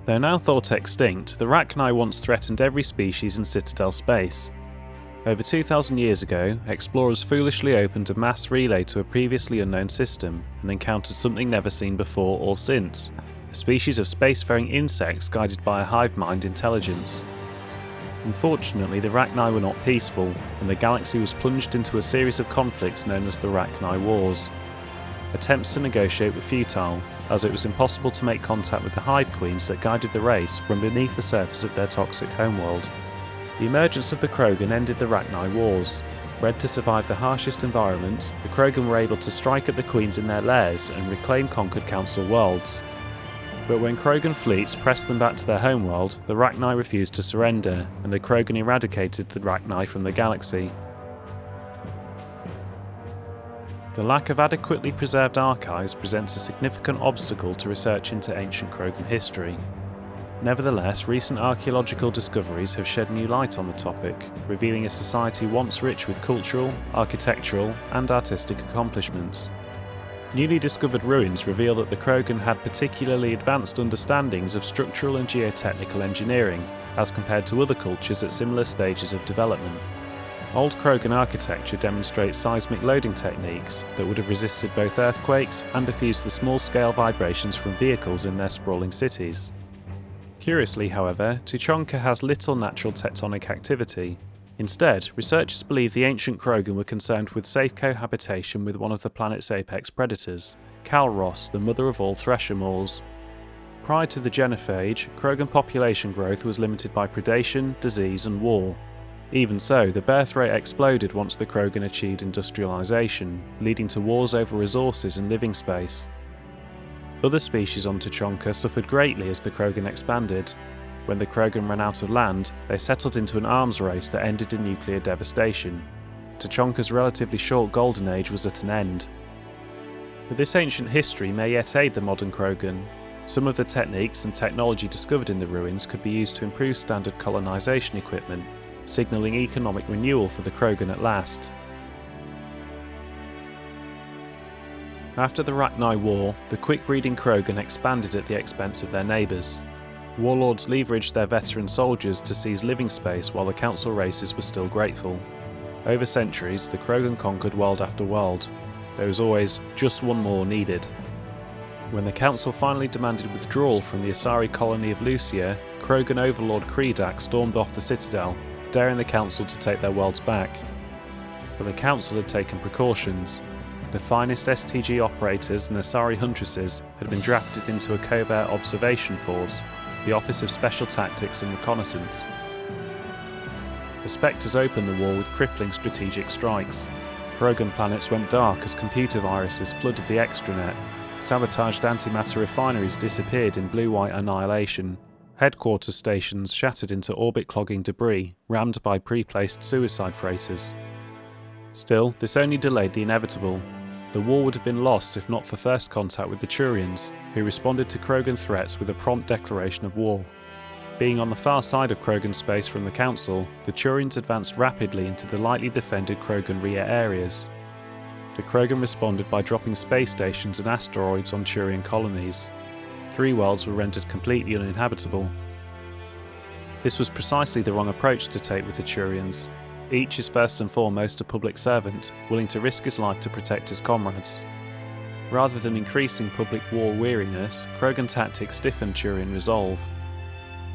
Though now thought extinct, the rachni once threatened every species in Citadel space. Over 2,000 years ago, explorers foolishly opened a mass relay to a previously unknown system and encountered something never seen before or since, a species of spacefaring insects guided by a hive mind intelligence. Unfortunately, the rachni were not peaceful, and the galaxy was plunged into a series of conflicts known as the Rachni Wars. Attempts to negotiate were futile, as it was impossible to make contact with the hive queens that guided the race from beneath the surface of their toxic homeworld. The emergence of the Krogan ended the Rachni Wars. Bred to survive the harshest environments, the Krogan were able to strike at the queens in their lairs and reclaim conquered council worlds. But when Krogan fleets pressed them back to their homeworld, the rachni refused to surrender, and the Krogan eradicated the rachni from the galaxy. The lack of adequately preserved archives presents a significant obstacle to research into ancient Krogan history. Nevertheless, recent archaeological discoveries have shed new light on the topic, revealing a society once rich with cultural, architectural, and artistic accomplishments. Newly discovered ruins reveal that the Krogan had particularly advanced understandings of structural and geotechnical engineering, as compared to other cultures at similar stages of development. Old Krogan architecture demonstrates seismic loading techniques that would have resisted both earthquakes and diffused the small-scale vibrations from vehicles in their sprawling cities. Curiously, however, Tuchanka has little natural tectonic activity. Instead, researchers believe the ancient Krogan were concerned with safe cohabitation with one of the planet's apex predators, Khar'shan, the mother of all thresher maws. Prior to the Genophage, Krogan population growth was limited by predation, disease and war. Even so, the birth rate exploded once the Krogan achieved industrialization, leading to wars over resources and living space. Other species on Tuchanka suffered greatly as the Krogan expanded. When the Krogan ran out of land, they settled into an arms race that ended in nuclear devastation. Tuchanka's relatively short golden age was at an end. But this ancient history may yet aid the modern Krogan. Some of the techniques and technology discovered in the ruins could be used to improve standard colonization equipment, signalling economic renewal for the Krogan at last. After the Rachni War, the quick-breeding Krogan expanded at the expense of their neighbours. Warlords leveraged their veteran soldiers to seize living space while the council races were still grateful. Over centuries, the Krogan conquered world after world. There was always just one more needed. When the council finally demanded withdrawal from the Asari colony of Lucia, Krogan overlord Kredak stormed off the citadel, daring the council to take their worlds back. But the council had taken precautions. The finest STG operators and Asari huntresses had been drafted into a covert observation force, the Office of Special Tactics and Reconnaissance. The Spectres opened the war with crippling strategic strikes. Krogan planets went dark as computer viruses flooded the extranet. Sabotaged antimatter refineries disappeared in blue-white annihilation. Headquarters stations shattered into orbit-clogging debris, rammed by pre-placed suicide freighters. Still, this only delayed the inevitable. The war would have been lost if not for first contact with the Turians, who responded to Krogan threats with a prompt declaration of war. Being on the far side of Krogan space from the Council, the Turians advanced rapidly into the lightly defended Krogan rear areas. The Krogan responded by dropping space stations and asteroids on Turian colonies. 3 worlds were rendered completely uninhabitable. This was precisely the wrong approach to take with the Turians. Each is first and foremost a public servant, willing to risk his life to protect his comrades. Rather than increasing public war weariness, Krogan tactics stiffened Turian resolve.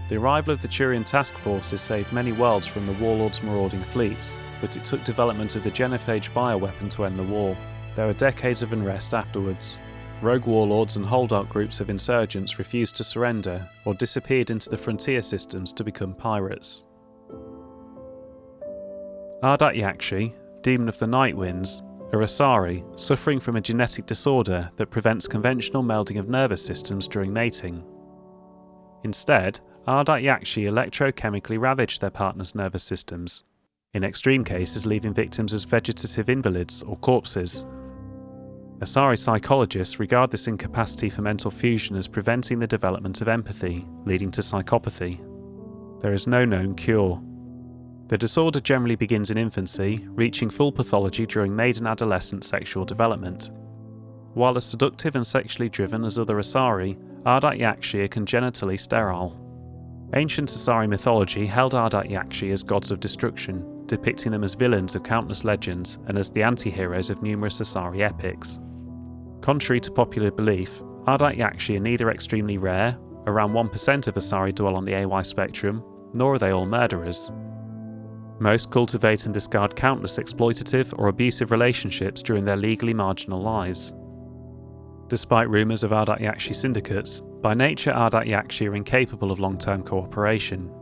The arrival of the Turian task forces saved many worlds from the warlords' marauding fleets, but it took development of the Genophage bioweapon to end the war. There were decades of unrest afterwards. Rogue warlords and holdout groups of insurgents refused to surrender or disappeared into the frontier systems to become pirates. Ardat-Yakshi, demon of the night winds, are Asari suffering from a genetic disorder that prevents conventional melding of nervous systems during mating. Instead, Ardat-Yakshi electrochemically ravage their partners' nervous systems, in extreme cases leaving victims as vegetative invalids or corpses. Asari psychologists regard this incapacity for mental fusion as preventing the development of empathy, leading to psychopathy. There is no known cure. The disorder generally begins in infancy, reaching full pathology during maiden adolescent sexual development. While as seductive and sexually driven as other Asari, Ardat-Yakshi are congenitally sterile. Ancient Asari mythology held Ardat-Yakshi as gods of destruction, depicting them as villains of countless legends and as the anti-heroes of numerous Asari epics. Contrary to popular belief, Ardat-Yakshi are neither extremely rare, around 1% of Asari dwell on the AY spectrum, nor are they all murderers. Most cultivate and discard countless exploitative or abusive relationships during their legally marginal lives. Despite rumours of Ardat-Yakshi syndicates, by nature Ardat-Yakshi are incapable of long-term cooperation.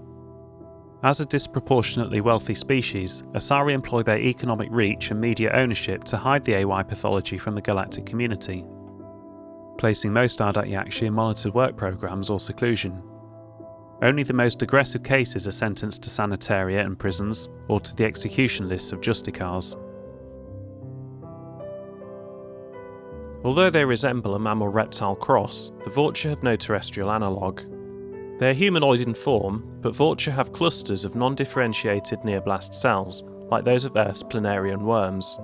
As a disproportionately wealthy species, Asari employ their economic reach and media ownership to hide the AY pathology from the galactic community, placing most Ardat-Yakshi in monitored work programs or seclusion. Only the most aggressive cases are sentenced to sanitaria and prisons, or to the execution lists of justicars. Although they resemble a mammal-reptile cross, the Vorcha have no terrestrial analogue. They are humanoid in form, but Vorcha have clusters of non-differentiated neoblast cells, like those of Earth's planarian worms.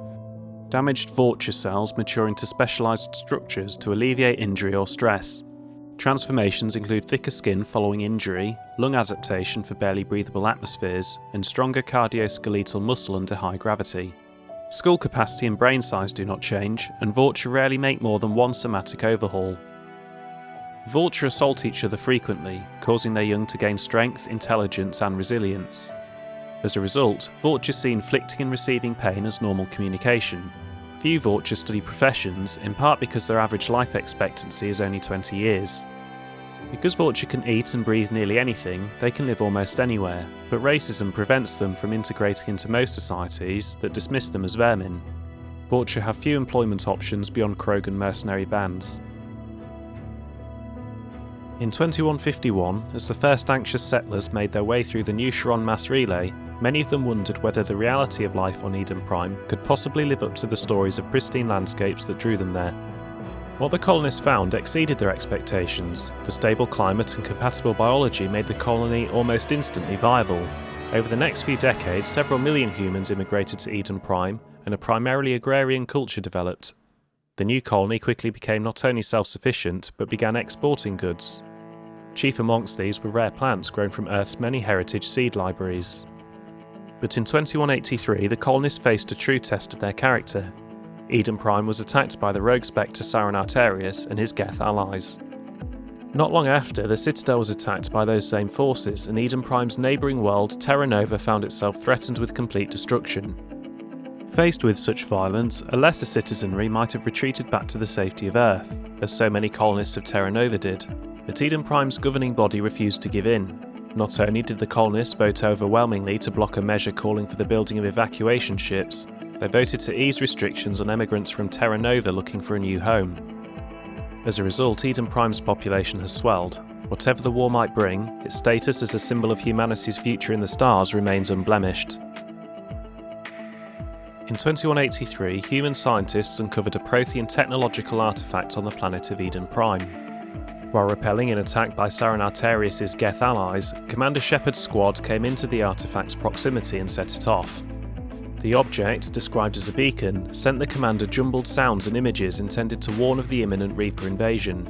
Damaged Vorcha cells mature into specialised structures to alleviate injury or stress. Transformations include thicker skin following injury, lung adaptation for barely breathable atmospheres, and stronger cardioskeletal muscle under high gravity. Skull capacity and brain size do not change, and Vorcha rarely make more than one somatic overhaul. Vorcha assault each other frequently, causing their young to gain strength, intelligence, and resilience. As a result, Vorcha see inflicting and receiving pain as normal communication. Few Vorcha study professions, in part because their average life expectancy is only 20 years. Because Vorcha can eat and breathe nearly anything, they can live almost anywhere, but racism prevents them from integrating into most societies that dismiss them as vermin. Vorcha have few employment options beyond Krogan mercenary bands. In 2151, as the first anxious settlers made their way through the New Charon mass relay, many of them wondered whether the reality of life on Eden Prime could possibly live up to the stories of pristine landscapes that drew them there. What the colonists found exceeded their expectations. The stable climate and compatible biology made the colony almost instantly viable. Over the next few decades, several million humans immigrated to Eden Prime, and a primarily agrarian culture developed. The new colony quickly became not only self-sufficient, but began exporting goods. Chief amongst these were rare plants grown from Earth's many heritage seed libraries. But in 2183, the colonists faced a true test of their character. Eden Prime was attacked by the rogue spectre Saranaterius and his Geth allies. Not long after, the Citadel was attacked by those same forces, and Eden Prime's neighbouring world, Terra Nova, found itself threatened with complete destruction. Faced with such violence, a lesser citizenry might have retreated back to the safety of Earth, as so many colonists of Terra Nova did, but Eden Prime's governing body refused to give in. Not only did the colonists vote overwhelmingly to block a measure calling for the building of evacuation ships, they voted to ease restrictions on emigrants from Terra Nova looking for a new home. As a result, Eden Prime's population has swelled. Whatever the war might bring, its status as a symbol of humanity's future in the stars remains unblemished. In 2183, human scientists uncovered a Prothean technological artifact on the planet of Eden Prime. While repelling an attack by Saranaterius' Geth allies, Commander Shepard's squad came into the artifact's proximity and set it off. The object, described as a beacon, sent the commander jumbled sounds and images intended to warn of the imminent Reaper invasion.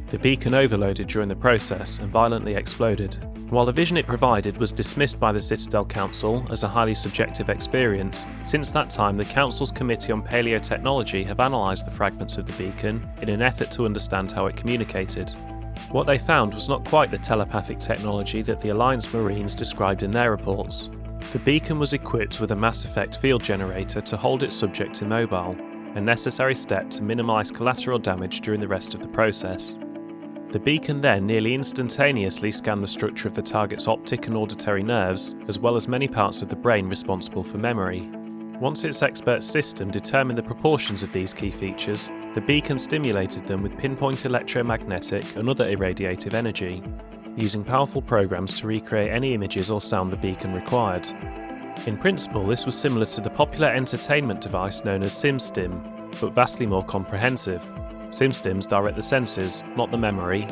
The beacon overloaded during the process and violently exploded. While the vision it provided was dismissed by the Citadel Council as a highly subjective experience, since that time the Council's Committee on Paleotechnology have analysed the fragments of the beacon in an effort to understand how it communicated. What they found was not quite the telepathic technology that the Alliance Marines described in their reports. The beacon was equipped with a mass effect field generator to hold its subject immobile, a necessary step to minimise collateral damage during the rest of the process. The beacon then nearly instantaneously scanned the structure of the target's optic and auditory nerves, as well as many parts of the brain responsible for memory. Once its expert system determined the proportions of these key features, the beacon stimulated them with pinpoint electromagnetic and other irradiative energy, using powerful programs to recreate any images or sound the beacon required. In principle, this was similar to the popular entertainment device known as SimStim, but vastly more comprehensive. SimStims direct the senses, not the memory.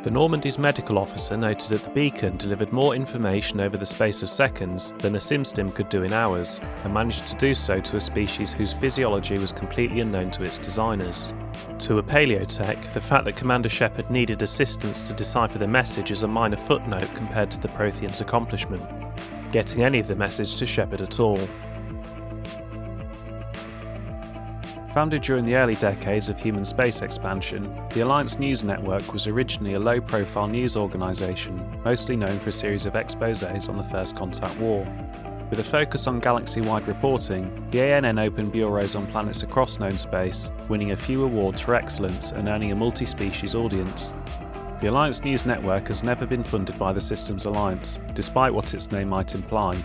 The Normandy's medical officer noted that the beacon delivered more information over the space of seconds than a SimStim could do in hours, and managed to do so to a species whose physiology was completely unknown to its designers. To a paleotech, the fact that Commander Shepard needed assistance to decipher the message is a minor footnote compared to the Prothean's accomplishment, getting any of the message to Shepard at all. Founded during the early decades of human space expansion, the Alliance News Network was originally a low-profile news organisation, mostly known for a series of exposés on the First Contact War. With a focus on galaxy-wide reporting, the ANN opened bureaus on planets across known space, winning a few awards for excellence and earning a multi-species audience. The Alliance News Network has never been funded by the Systems Alliance, despite what its name might imply.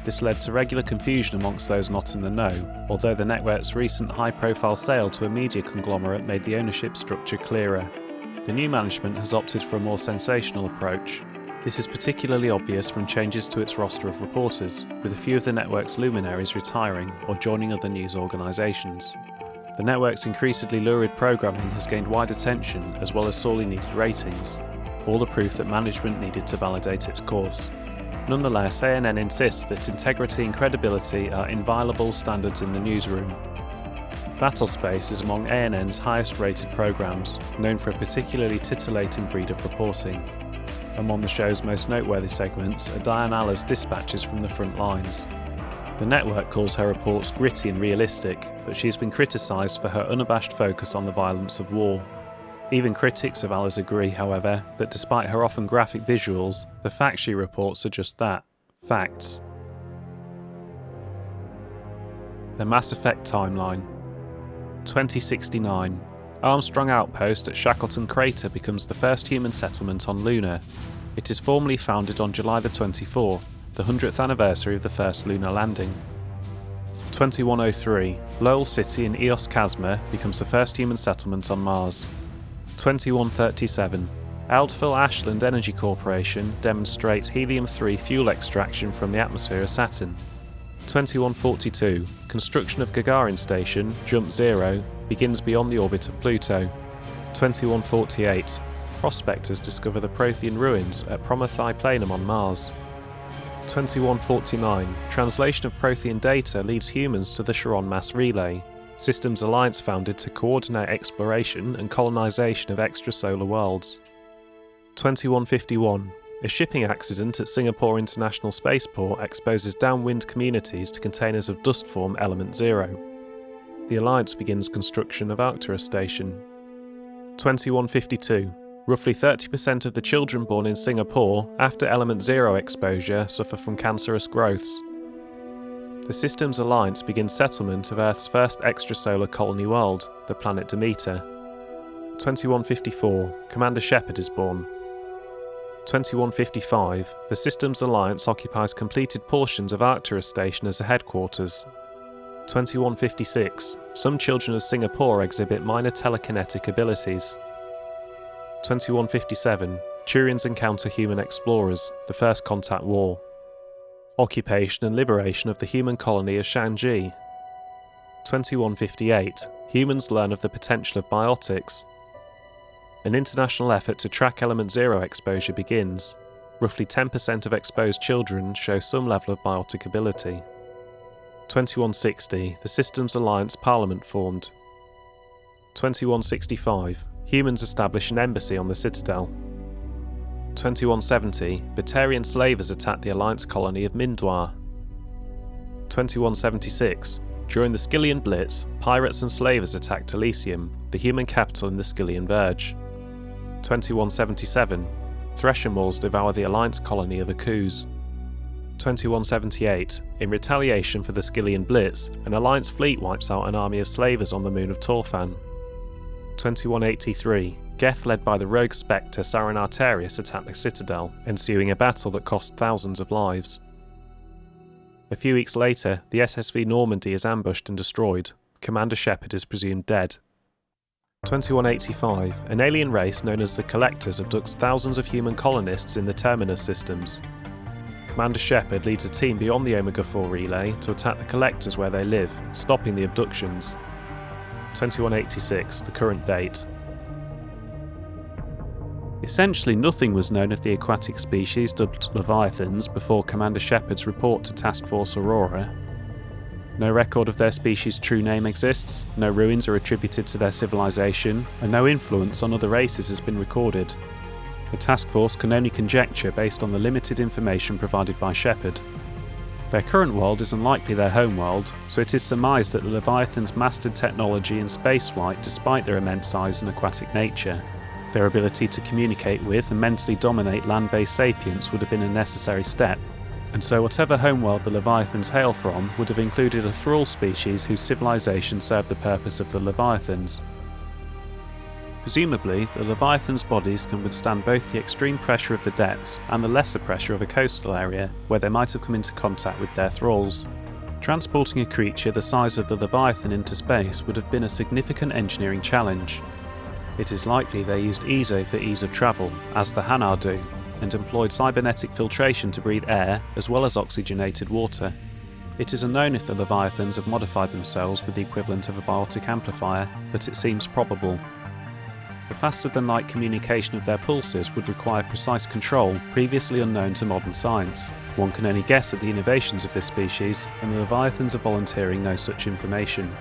This led to regular confusion amongst those not in the know, although the network's recent high-profile sale to a media conglomerate made the ownership structure clearer. The new management has opted for a more sensational approach. This is particularly obvious from changes to its roster of reporters, with a few of the network's luminaries retiring or joining other news organisations. The network's increasingly lurid programming has gained wide attention as well as sorely needed ratings, all the proof that management needed to validate its course. Nonetheless, ANN insists that integrity and credibility are inviolable standards in the newsroom. Battlespace is among ANN's highest rated programmes, known for a particularly titillating breed of reporting. Among the show's most noteworthy segments are Diane Aller's dispatches from the front lines. The network calls her reports gritty and realistic, but she has been criticised for her unabashed focus on the violence of war. Even critics of Aller's agree, however, that despite her often graphic visuals, the facts she reports are just that, facts. The Mass Effect timeline. 2069. Armstrong Outpost at Shackleton Crater becomes the first human settlement on Luna. It is formally founded on July the 24th, the 100th anniversary of the first lunar landing. 2103. Lowell City in Eos Chasma becomes the first human settlement on Mars. 2137. Eldville Ashland Energy Corporation demonstrates helium-3 fuel extraction from the atmosphere of Saturn. 2142. Construction of Gagarin Station, Jump Zero, begins beyond the orbit of Pluto. 2148. Prospectors discover the Prothean ruins at Prometheus Planum on Mars. 2149. Translation of Prothean data leads humans to the Charon Mass Relay. Systems Alliance founded to coordinate exploration and colonisation of extrasolar worlds. 2151. A shipping accident at Singapore International Spaceport exposes downwind communities to containers of dust form Element Zero. The Alliance begins construction of Arcturus Station. 2152. Roughly 30% of the children born in Singapore after Element Zero exposure suffer from cancerous growths. The Systems Alliance begins settlement of Earth's first extrasolar colony world, the planet Demeter. 2154. Commander Shepard is born. 2155. The Systems Alliance occupies completed portions of Arcturus Station as a headquarters. 2156. Some children of Singapore exhibit minor telekinetic abilities. 2157. Turians encounter human explorers, the First Contact War. Occupation and liberation of the human colony of Shanji. 2158. Humans learn of the potential of biotics. An international effort to track Element Zero exposure begins. Roughly 10% of exposed children show some level of biotic ability. 2160. The Systems Alliance Parliament formed. 2165. Humans establish an embassy on the Citadel. 2170. Batarian slavers attack the Alliance colony of Mindwar. 2176. During the Skyllian Blitz, pirates and slavers attacked Elysium, the human capital in the Skyllian Verge. 2177. Thresher Maws devour the Alliance colony of Akuz. 2178. In retaliation for the Skyllian Blitz, an Alliance fleet wipes out an army of slavers on the moon of Torfan. 2183. Geth led by the rogue Spectre Sarin Arterius attacked the Citadel, ensuing a battle that cost thousands of lives. A few weeks later, the SSV Normandy is ambushed and destroyed. Commander Shepard is presumed dead. 2185. An alien race known as the Collectors abducts thousands of human colonists in the Terminus systems. Commander Shepard leads a team beyond the Omega-4 relay to attack the Collectors where they live, stopping the abductions. 2186. The current date. Essentially nothing was known of the aquatic species dubbed Leviathans before Commander Shepard's report to Task Force Aurora. No record of their species' true name exists, no ruins are attributed to their civilization, and no influence on other races has been recorded. The task force can only conjecture based on the limited information provided by Shepard. Their current world is unlikely their home world, so it is surmised that the Leviathans mastered technology in spaceflight despite their immense size and aquatic nature. Their ability to communicate with and mentally dominate land-based sapients would have been a necessary step, and so whatever homeworld the Leviathans hail from would have included a thrall species whose civilization served the purpose of the Leviathans. Presumably, the Leviathans' bodies can withstand both the extreme pressure of the depths and the lesser pressure of a coastal area where they might have come into contact with their thralls. Transporting a creature the size of the Leviathan into space would have been a significant engineering challenge. It is likely they used ESO for ease of travel, as the Hanar do, and employed cybernetic filtration to breathe air as well as oxygenated water. It is unknown if the Leviathans have modified themselves with the equivalent of a biotic amplifier, but it seems probable. The faster-than-light communication of their pulses would require precise control previously unknown to modern science. One can only guess at the innovations of this species, and the Leviathans are volunteering no such information.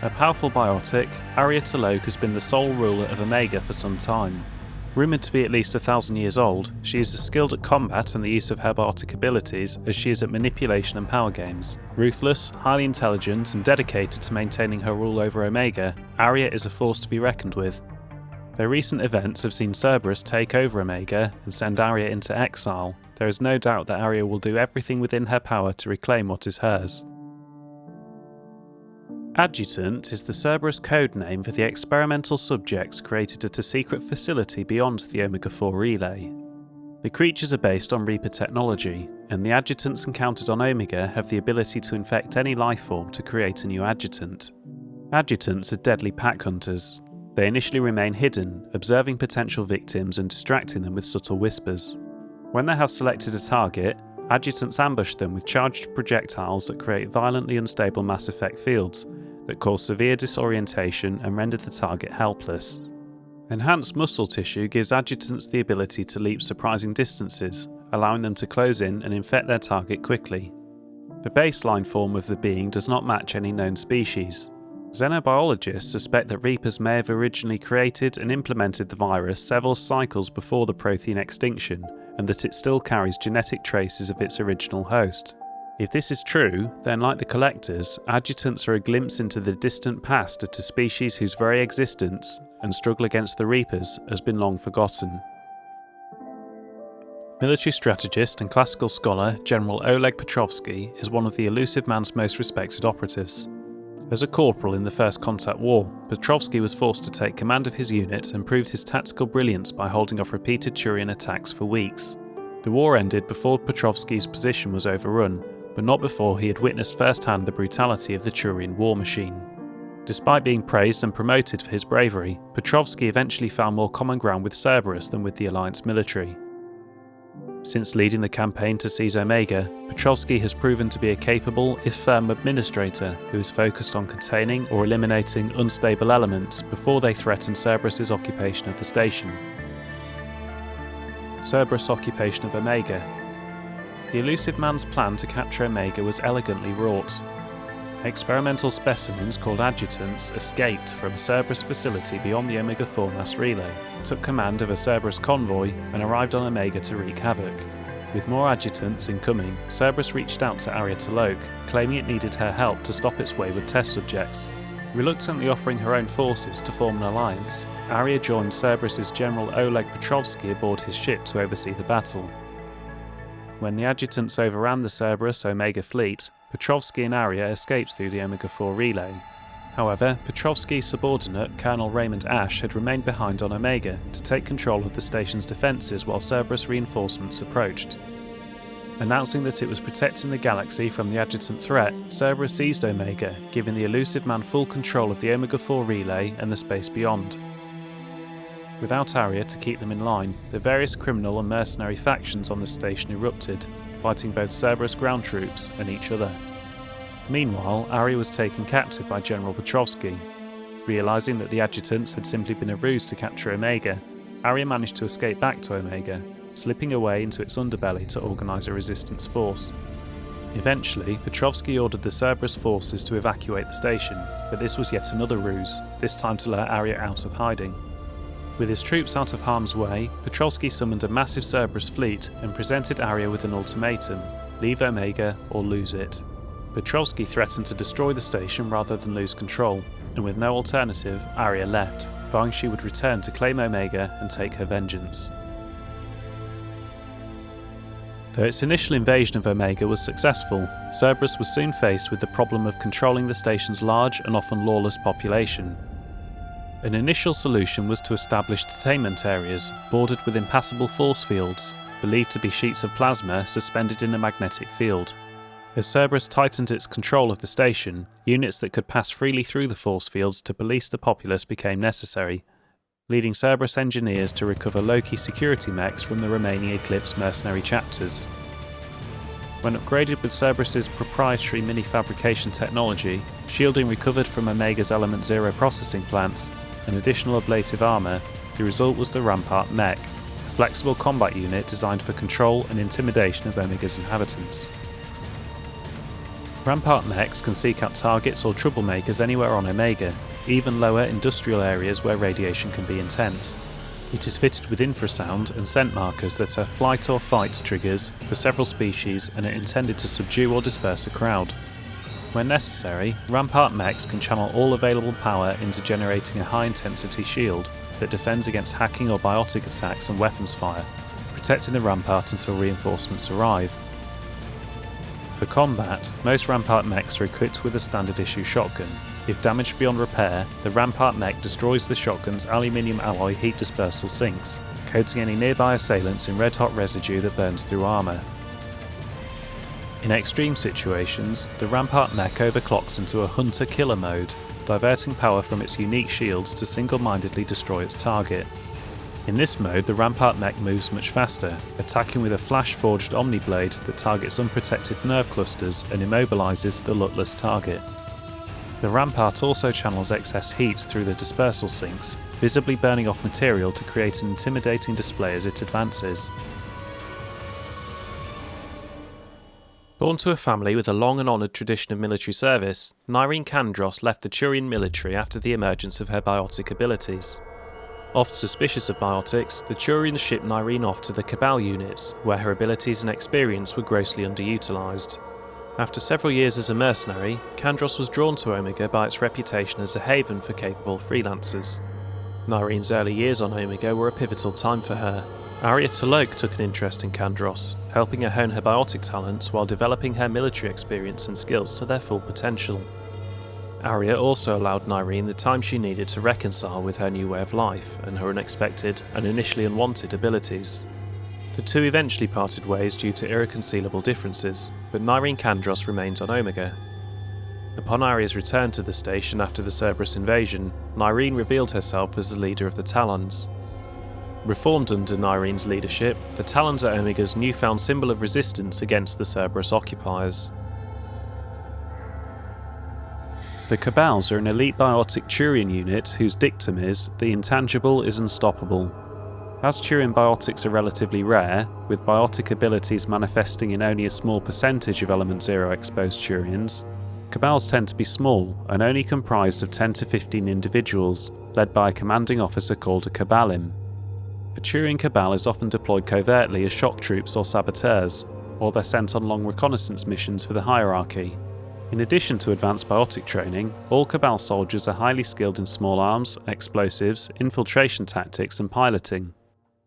A powerful biotic, Aria has been the sole ruler of Omega for some time. Rumoured to be at least 1,000 years old, she is as skilled at combat and the use of her biotic abilities as she is at manipulation and power games. Ruthless, highly intelligent, and dedicated to maintaining her rule over Omega, Aria is a force to be reckoned with. Though recent events have seen Cerberus take over Omega and send Aria into exile, there is no doubt that Aria will do everything within her power to reclaim what is hers. Adjutant is the Cerberus code name for the experimental subjects created at a secret facility beyond the Omega-4 relay. The creatures are based on Reaper technology, and the adjutants encountered on Omega have the ability to infect any life form to create a new adjutant. Adjutants are deadly pack hunters. They initially remain hidden, observing potential victims and distracting them with subtle whispers. When they have selected a target, adjutants ambush them with charged projectiles that create violently unstable mass effect fields that cause severe disorientation and render the target helpless. Enhanced muscle tissue gives adjutants the ability to leap surprising distances, allowing them to close in and infect their target quickly. The baseline form of the being does not match any known species. Xenobiologists suspect that Reapers may have originally created and implemented the virus several cycles before the Prothean extinction, and that it still carries genetic traces of its original host. If this is true, then like the Collectors, adjutants are a glimpse into the distant past at a species whose very existence and struggle against the Reapers has been long forgotten. Military strategist and classical scholar General Oleg Petrovsky is one of the Elusive Man's most respected operatives. As a corporal in the First Contact War, Petrovsky was forced to take command of his unit and proved his tactical brilliance by holding off repeated Turian attacks for weeks. The war ended before Petrovsky's position was overrun, but not before he had witnessed firsthand the brutality of the Turian war machine. Despite being praised and promoted for his bravery, Petrovsky eventually found more common ground with Cerberus than with the Alliance military. Since leading the campaign to seize Omega, Petrovsky has proven to be a capable, if firm, administrator who is focused on containing or eliminating unstable elements before they threaten Cerberus's occupation of the station. Cerberus' occupation of Omega. The Elusive Man's plan to capture Omega was elegantly wrought. Experimental specimens called Adjutants escaped from a Cerberus facility beyond the Omega-4 mass relay, took command of a Cerberus convoy, and arrived on Omega to wreak havoc. With more Adjutants incoming, Cerberus reached out to Aria, claiming it needed her help to stop its wayward test subjects. Reluctantly offering her own forces to form an alliance, Aria joined Cerberus's General Oleg Petrovsky aboard his ship to oversee the battle. When the adjutants overran the Cerberus Omega fleet, Petrovsky and Aria escaped through the Omega-4 relay. However, Petrovsky's subordinate, Colonel Raymond Ash, had remained behind on Omega to take control of the station's defences while Cerberus reinforcements approached. Announcing that it was protecting the galaxy from the adjutant threat, Cerberus seized Omega, giving the Elusive Man full control of the Omega-4 relay and the space beyond. Without Aria to keep them in line, the various criminal and mercenary factions on the station erupted, fighting both Cerberus ground troops and each other. Meanwhile, Aria was taken captive by General Petrovsky. Realising that the Adjutants had simply been a ruse to capture Omega, Aria managed to escape back to Omega, slipping away into its underbelly to organise a resistance force. Eventually, Petrovsky ordered the Cerberus forces to evacuate the station, but this was yet another ruse, this time to lure Aria out of hiding. With his troops out of harm's way, Petrovsky summoned a massive Cerberus fleet and presented Aria with an ultimatum: leave Omega or lose it. Petrovsky threatened to destroy the station rather than lose control, and with no alternative, Aria left, vowing she would return to claim Omega and take her vengeance. Though its initial invasion of Omega was successful, Cerberus was soon faced with the problem of controlling the station's large and often lawless population. An initial solution was to establish detainment areas bordered with impassable force fields, believed to be sheets of plasma suspended in a magnetic field. As Cerberus tightened its control of the station, units that could pass freely through the force fields to police the populace became necessary, leading Cerberus engineers to recover low-key security mechs from the remaining Eclipse mercenary chapters. When upgraded with Cerberus's proprietary mini-fabrication technology, shielding recovered from Omega's Element Zero processing plants, and additional ablative armour, the result was the Rampart mech, a flexible combat unit designed for control and intimidation of Omega's inhabitants. Rampart mechs can seek out targets or troublemakers anywhere on Omega, even lower industrial areas where radiation can be intense. It is fitted with infrasound and scent markers that are flight or fight triggers for several species and are intended to subdue or disperse a crowd. When necessary, Rampart mechs can channel all available power into generating a high-intensity shield that defends against hacking or biotic attacks and weapons fire, protecting the Rampart until reinforcements arrive. For combat, most Rampart mechs are equipped with a standard issue shotgun. If damaged beyond repair, the Rampart mech destroys the shotgun's aluminium alloy heat dispersal sinks, coating any nearby assailants in red-hot residue that burns through armour. In extreme situations, the Rampart mech overclocks into a hunter-killer mode, diverting power from its unique shields to single-mindedly destroy its target. In this mode, the Rampart mech moves much faster, attacking with a flash-forged Omniblade that targets unprotected nerve clusters and immobilises the luckless target. The Rampart also channels excess heat through the dispersal sinks, visibly burning off material to create an intimidating display as it advances. Born to a family with a long and honoured tradition of military service, Nyreen Kandros left the Turian military after the emergence of her biotic abilities. Oft suspicious of biotics, the Turians shipped Nyreen off to the Cabal units, where her abilities and experience were grossly underutilised. After several years as a mercenary, Kandros was drawn to Omega by its reputation as a haven for capable freelancers. Nyreen's early years on Omega were a pivotal time for her. Oleg took an interest in Kandros, helping her hone her biotic talents while developing her military experience and skills to their full potential. Aria also allowed Nyreen the time she needed to reconcile with her new way of life and her unexpected and initially unwanted abilities. The two eventually parted ways due to irreconcilable differences, but Nyreen Kandros remained on Omega. Upon Aria's return to the station after the Cerberus invasion, Nyreen revealed herself as the leader of the Talons. Reformed under Nyreen's leadership, the Talons are Omega's newfound symbol of resistance against the Cerberus occupiers. The Cabals are an elite biotic Turian unit whose dictum is, "The intangible is unstoppable." As Turian biotics are relatively rare, with biotic abilities manifesting in only a small percentage of Element Zero exposed Turians, Cabals tend to be small and only comprised of 10 to 15 individuals, led by a commanding officer called a Cabalim. A Turian Cabal is often deployed covertly as shock troops or saboteurs, or they're sent on long reconnaissance missions for the hierarchy. In addition to advanced biotic training, all Cabal soldiers are highly skilled in small arms, explosives, infiltration tactics and piloting.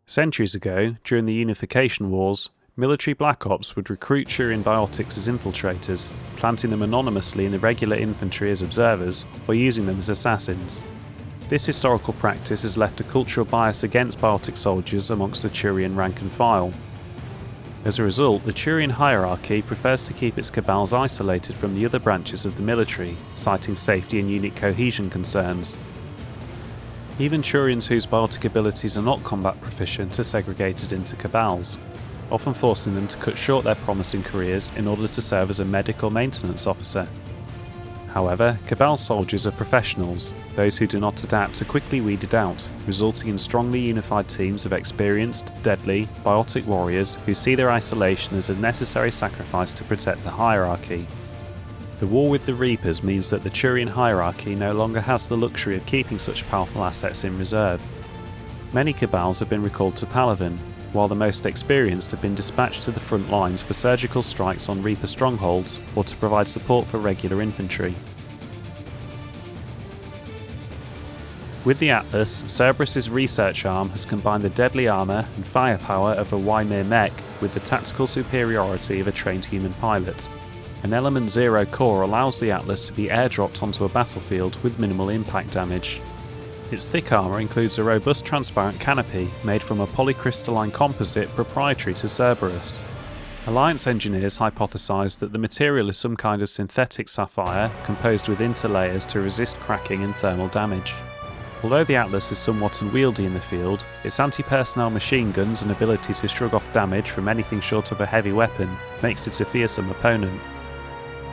Centuries ago, during the Unification Wars, military Black Ops would recruit Turian biotics as infiltrators, planting them anonymously in the regular infantry as observers, or using them as assassins. This historical practice has left a cultural bias against biotic soldiers amongst the Turian rank and file. As a result, the Turian hierarchy prefers to keep its Cabals isolated from the other branches of the military, citing safety and unit cohesion concerns. Even Turians whose biotic abilities are not combat proficient are segregated into Cabals, often forcing them to cut short their promising careers in order to serve as a medic or maintenance officer. However, Cabal soldiers are professionals. Those who do not adapt are quickly weeded out, resulting in strongly unified teams of experienced, deadly, biotic warriors who see their isolation as a necessary sacrifice to protect the hierarchy. The war with the Reapers means that the Turian hierarchy no longer has the luxury of keeping such powerful assets in reserve. Many Cabals have been recalled to Palaven, while the most experienced have been dispatched to the front lines for surgical strikes on Reaper strongholds or to provide support for regular infantry. With the Atlas, Cerberus' research arm has combined the deadly armour and firepower of a Ymir mech with the tactical superiority of a trained human pilot. An Element 0 core allows the Atlas to be airdropped onto a battlefield with minimal impact damage. Its thick armour includes a robust transparent canopy made from a polycrystalline composite proprietary to Cerberus. Alliance engineers hypothesised that the material is some kind of synthetic sapphire composed with interlayers to resist cracking and thermal damage. Although the Atlas is somewhat unwieldy in the field, its anti-personnel machine guns and ability to shrug off damage from anything short of a heavy weapon makes it a fearsome opponent.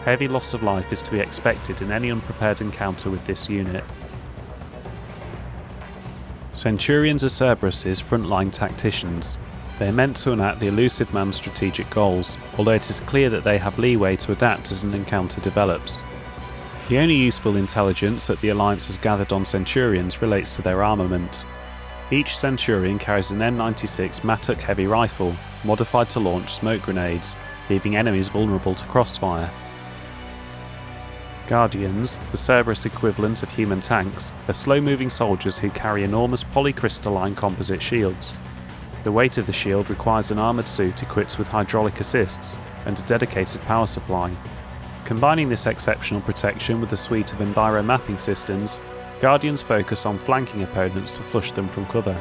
Heavy loss of life is to be expected in any unprepared encounter with this unit. Centurions are Cerberus' frontline tacticians. They are meant to enact the elusive man's strategic goals, although it is clear that they have leeway to adapt as an encounter develops. The only useful intelligence that the Alliance has gathered on Centurions relates to their armament. Each Centurion carries an M96 Matuk heavy rifle, modified to launch smoke grenades, leaving enemies vulnerable to crossfire. Guardians, the Cerberus equivalent of human tanks, are slow-moving soldiers who carry enormous polycrystalline composite shields. The weight of the shield requires an armoured suit equipped with hydraulic assists and a dedicated power supply. Combining this exceptional protection with a suite of enviro mapping systems, Guardians focus on flanking opponents to flush them from cover.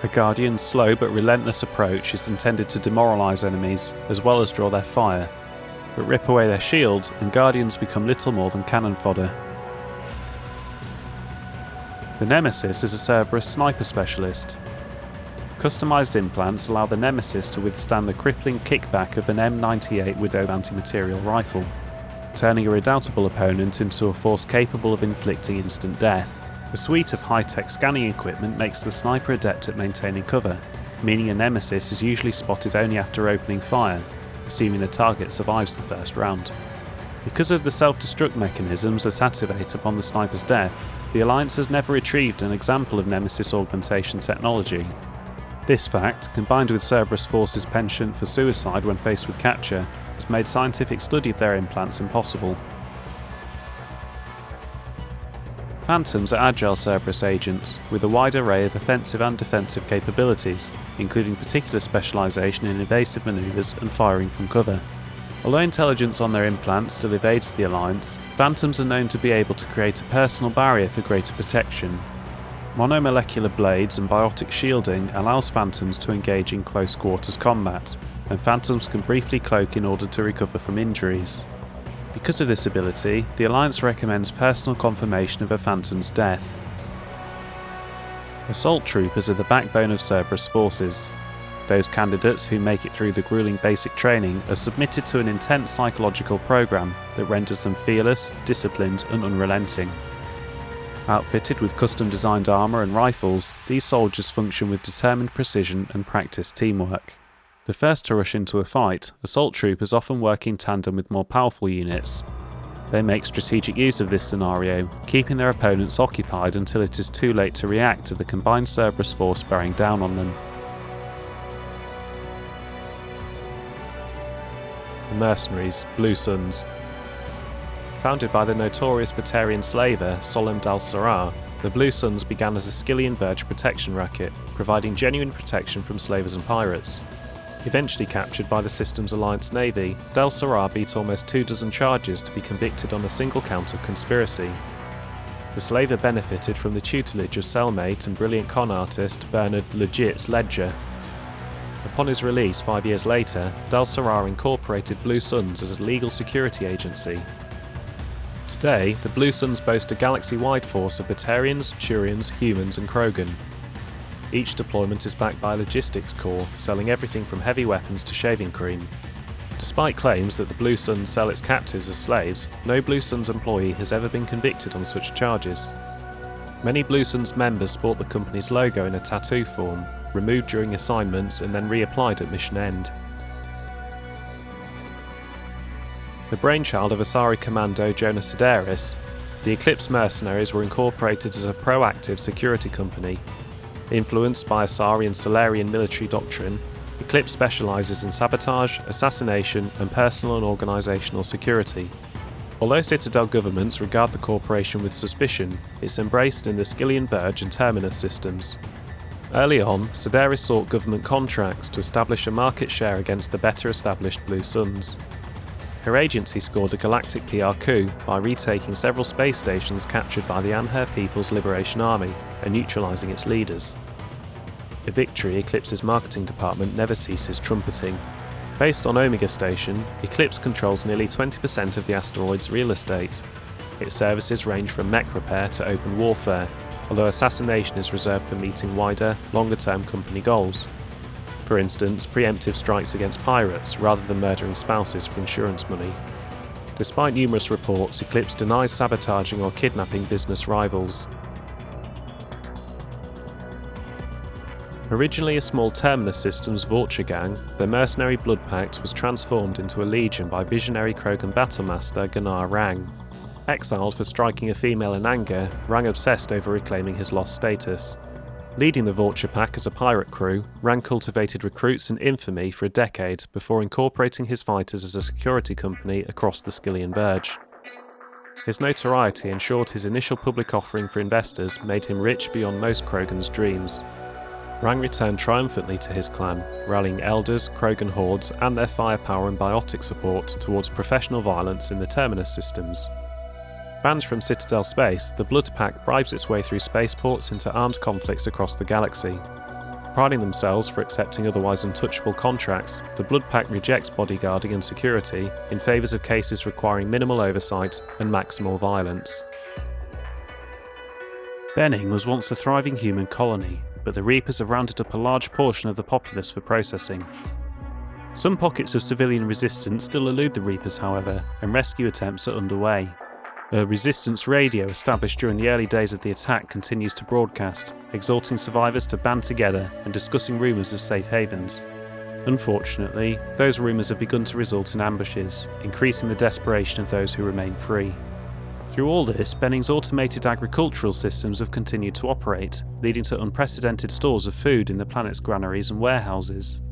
A Guardian's slow but relentless approach is intended to demoralise enemies, as well as draw their fire, but rip away their shield and Guardians become little more than cannon fodder. The Nemesis is a Cerberus sniper specialist. Customised implants allow the Nemesis to withstand the crippling kickback of an M98 Widow anti-material rifle, turning a redoubtable opponent into a force capable of inflicting instant death. A suite of high-tech scanning equipment makes the sniper adept at maintaining cover, meaning a Nemesis is usually spotted only after opening fire, assuming the target survives the first round. Because of the self-destruct mechanisms that activate upon the sniper's death, the Alliance has never retrieved an example of Nemesis augmentation technology. This fact, combined with Cerberus Force's penchant for suicide when faced with capture, has made scientific study of their implants impossible. Phantoms are agile Cerberus agents, with a wide array of offensive and defensive capabilities, including particular specialisation in evasive manoeuvres and firing from cover. Although intelligence on their implants still evades the Alliance, Phantoms are known to be able to create a personal barrier for greater protection. Monomolecular blades and biotic shielding allows Phantoms to engage in close quarters combat, and Phantoms can briefly cloak in order to recover from injuries. Because of this ability, the Alliance recommends personal confirmation of a Phantom's death. Assault troopers are the backbone of Cerberus forces. Those candidates who make it through the grueling basic training are submitted to an intense psychological program that renders them fearless, disciplined and unrelenting. Outfitted with custom-designed armour and rifles, these soldiers function with determined precision and practiced teamwork. The first to rush into a fight, assault troopers often work in tandem with more powerful units. They make strategic use of this scenario, keeping their opponents occupied until it is too late to react to the combined Cerberus force bearing down on them. The Mercenaries, Blue Suns. Founded by the notorious Batarian slaver Solem Dal-Sarar, the Blue Suns began as a Skillian Verge protection racket, providing genuine protection from slavers and pirates. Eventually captured by the system's Alliance Navy, Dal-Sarar beat almost 24 charges to be convicted on a single count of conspiracy. The slaver benefited from the tutelage of cellmate and brilliant con artist Bernard Legit's Ledger. Upon his release 5 years later, Dal-Sarar incorporated Blue Suns as a legal security agency. Today, the Blue Suns boast a galaxy-wide force of Batarians, Turians, humans and Krogan. Each deployment is backed by a logistics corps, selling everything from heavy weapons to shaving cream. Despite claims that the Blue Suns sell its captives as slaves, no Blue Suns employee has ever been convicted on such charges. Many Blue Suns members sport the company's logo in a tattoo form, removed during assignments and then reapplied at mission end. The brainchild of Asari Commando Jonas Sideris, the Eclipse Mercenaries were incorporated as a proactive security company. Influenced by Asari and Solarian military doctrine, Eclipse specialises in sabotage, assassination and personal and organisational security. Although Citadel governments regard the corporation with suspicion, it's embraced in the Skillian Verge and Terminus systems. Early on, Sideris sought government contracts to establish a market share against the better established Blue Suns. Her agency scored a galactic PR coup by retaking several space stations captured by the Anher People's Liberation Army and neutralising its leaders. A victory Eclipse's marketing department never ceases trumpeting. Based on Omega Station, Eclipse controls nearly 20% of the asteroid's real estate. Its services range from mech repair to open warfare, although assassination is reserved for meeting wider, longer-term company goals. For instance, preemptive strikes against pirates rather than murdering spouses for insurance money. Despite numerous reports, Eclipse denies sabotaging or kidnapping business rivals. Originally a small Terminus Systems Vorcha gang, their mercenary blood pact was transformed into a legion by visionary Krogan battlemaster Gunnar Rang. Exiled for striking a female in anger, Rang obsessed over reclaiming his lost status. Leading the Vorcha pack as a pirate crew, Rang cultivated recruits and infamy for a decade before incorporating his fighters as a security company across the Skillian Verge. His notoriety ensured his initial public offering for investors made him rich beyond most Krogan's dreams. Rang returned triumphantly to his clan, rallying elders, Krogan hordes and their firepower and biotic support towards professional violence in the Terminus systems. Banned from Citadel space, the Blood Pack bribes its way through spaceports into armed conflicts across the galaxy. Priding themselves for accepting otherwise untouchable contracts, the Blood Pack rejects bodyguarding and security in favour of cases requiring minimal oversight and maximal violence. Benning was once a thriving human colony, but the Reapers have rounded up a large portion of the populace for processing. Some pockets of civilian resistance still elude the Reapers, however, and rescue attempts are underway. A resistance radio established during the early days of the attack continues to broadcast, exhorting survivors to band together and discussing rumours of safe havens. Unfortunately, those rumours have begun to result in ambushes, increasing the desperation of those who remain free. Through all this, Benning's automated agricultural systems have continued to operate, leading to unprecedented stores of food in the planet's granaries and warehouses.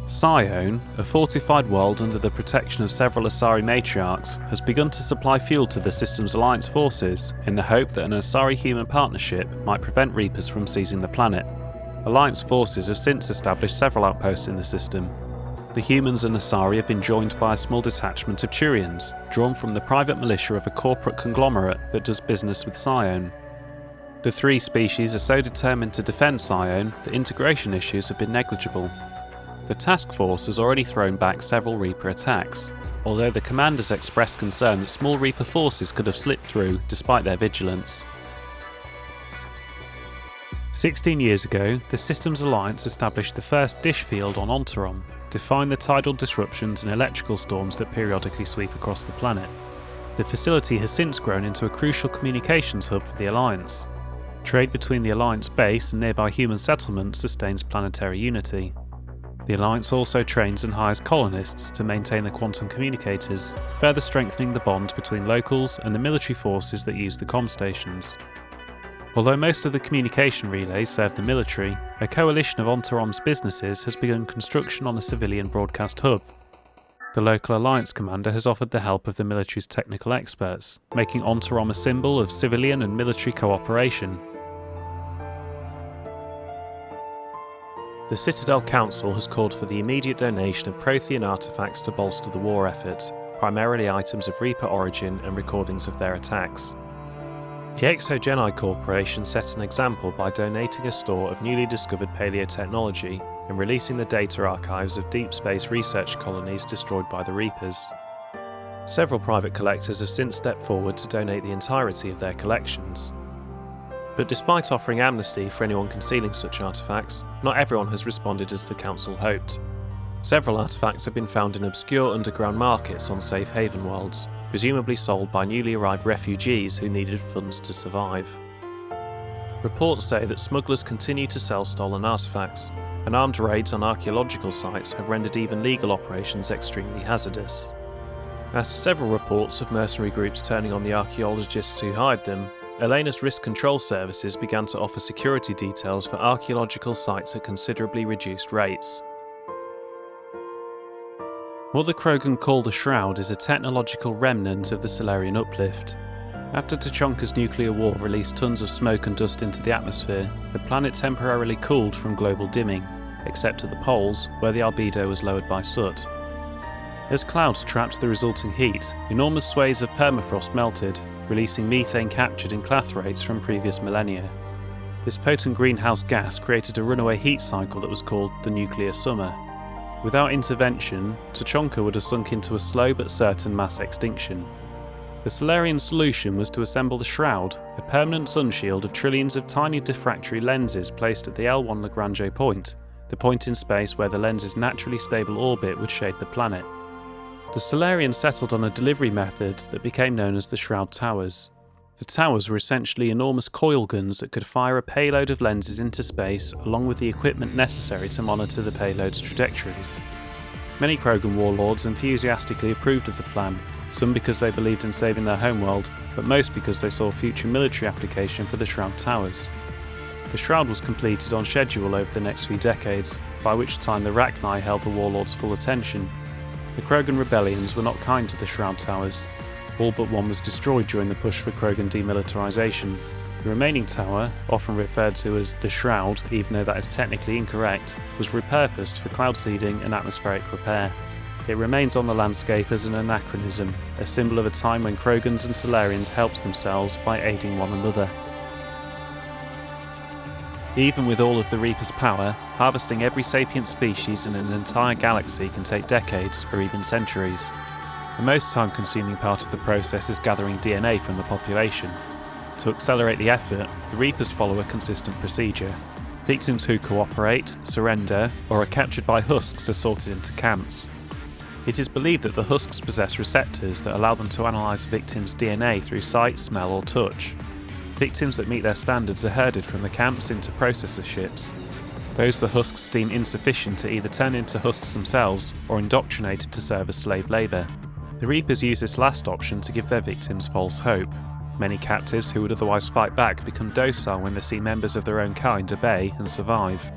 Scion, a fortified world under the protection of several Asari matriarchs, has begun to supply fuel to the system's alliance forces in the hope that an Asari-human partnership might prevent Reapers from seizing the planet. Alliance forces have since established several outposts in the system. The humans and Asari have been joined by a small detachment of Turians, drawn from the private militia of a corporate conglomerate that does business with Scion. The three species are so determined to defend Scion that integration issues have been negligible. The task force has already thrown back several Reaper attacks, although the commanders expressed concern that small Reaper forces could have slipped through despite their vigilance. 16 years ago, the Systems Alliance established the first dish field on Ontarom, defying the tidal disruptions and electrical storms that periodically sweep across the planet. The facility has since grown into a crucial communications hub for the Alliance. Trade between the Alliance base and nearby human settlements sustains planetary unity. The Alliance also trains and hires colonists to maintain the quantum communicators, further strengthening the bond between locals and the military forces that use the comm stations. Although most of the communication relays serve the military, a coalition of Ontarom's businesses has begun construction on a civilian broadcast hub. The local Alliance commander has offered the help of the military's technical experts, making Ontarom a symbol of civilian and military cooperation. The Citadel Council has called for the immediate donation of Prothean artifacts to bolster the war effort, primarily items of Reaper origin and recordings of their attacks. The Exogeni Corporation set an example by donating a store of newly discovered paleotechnology and releasing the data archives of deep space research colonies destroyed by the Reapers. Several private collectors have since stepped forward to donate the entirety of their collections. But despite offering amnesty for anyone concealing such artifacts, not everyone has responded as the Council hoped. Several artefacts have been found in obscure underground markets on safe haven worlds, presumably sold by newly arrived refugees who needed funds to survive. Reports say that smugglers continue to sell stolen artefacts, and armed raids on archaeological sites have rendered even legal operations extremely hazardous. After several reports of mercenary groups turning on the archaeologists who hired them, Elena's risk control services began to offer security details for archaeological sites at considerably reduced rates. What the Krogan call the Shroud is a technological remnant of the Solarian uplift. After Tuchanka's nuclear war released tons of smoke and dust into the atmosphere, the planet temporarily cooled from global dimming, except at the poles, where the albedo was lowered by soot. As clouds trapped the resulting heat, enormous swathes of permafrost melted, releasing methane captured in clathrates from previous millennia. This potent greenhouse gas created a runaway heat cycle that was called the nuclear summer. Without intervention, Tuchanka would have sunk into a slow but certain mass extinction. The Solarian solution was to assemble the Shroud, a permanent sunshield of trillions of tiny diffractory lenses placed at the L1 Lagrange point, the point in space where the lens's naturally stable orbit would shade the planet. The Solarians settled on a delivery method that became known as the Shroud Towers. The towers were essentially enormous coil guns that could fire a payload of lenses into space along with the equipment necessary to monitor the payload's trajectories. Many Krogan warlords enthusiastically approved of the plan, some because they believed in saving their homeworld, but most because they saw future military application for the Shroud Towers. The Shroud was completed on schedule over the next few decades, by which time the rachni held the warlords' full attention. The Krogan rebellions were not kind to the Shroud Towers. All but one was destroyed during the push for Krogan demilitarization. The remaining tower, often referred to as the Shroud, even though that is technically incorrect, was repurposed for cloud seeding and atmospheric repair. It remains on the landscape as an anachronism, a symbol of a time when Krogans and Solarians helped themselves by aiding one another. Even with all of the Reaper's power, harvesting every sapient species in an entire galaxy can take decades or even centuries. The most time-consuming part of the process is gathering DNA from the population. To accelerate the effort, the Reapers follow a consistent procedure. Victims who cooperate, surrender, or are captured by husks are sorted into camps. It is believed that the husks possess receptors that allow them to analyse a victim's DNA through sight, smell or touch. Victims that meet their standards are herded from the camps into processor ships. Those the husks deem insufficient are either turned into husks themselves or indoctrinated to serve as slave labour. The Reapers use this last option to give their victims false hope. Many captives who would otherwise fight back become docile when they see members of their own kind obey and survive.